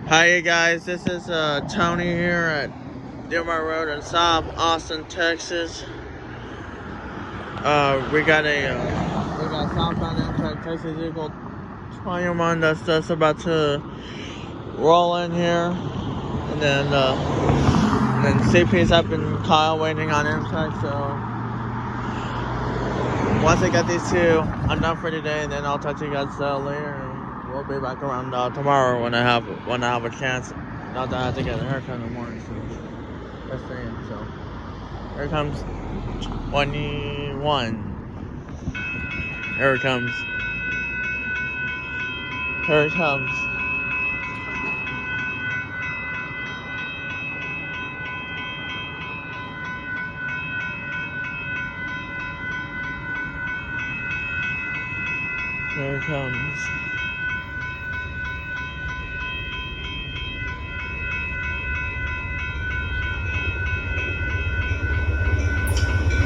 Hi, you guys. This is Tony here at dittmar Road in South Austin, Texas. We got Southbound Amtrak Texas equal 21 that's about to roll in here, and then CP's up in Kyle waiting on Amtrak. So once I get these two, I'm done for today, and then I'll talk to you guys later. We'll be back around tomorrow when I have a chance. Not that I have to get a haircut in the morning. So that's the end. So here comes 21. Here it comes. Here it comes. Here it comes.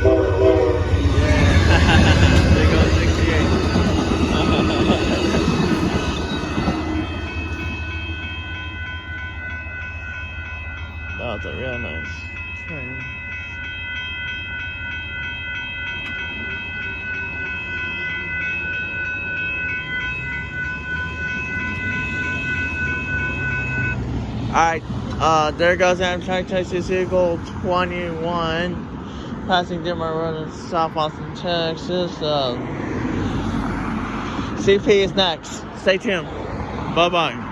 There goes 68. That was a real nice train. Alright, there goes Amtrak Texas Eagle 21. Passing dittmar Road in South Austin, Texas. CP is next. Stay tuned. Bye-bye.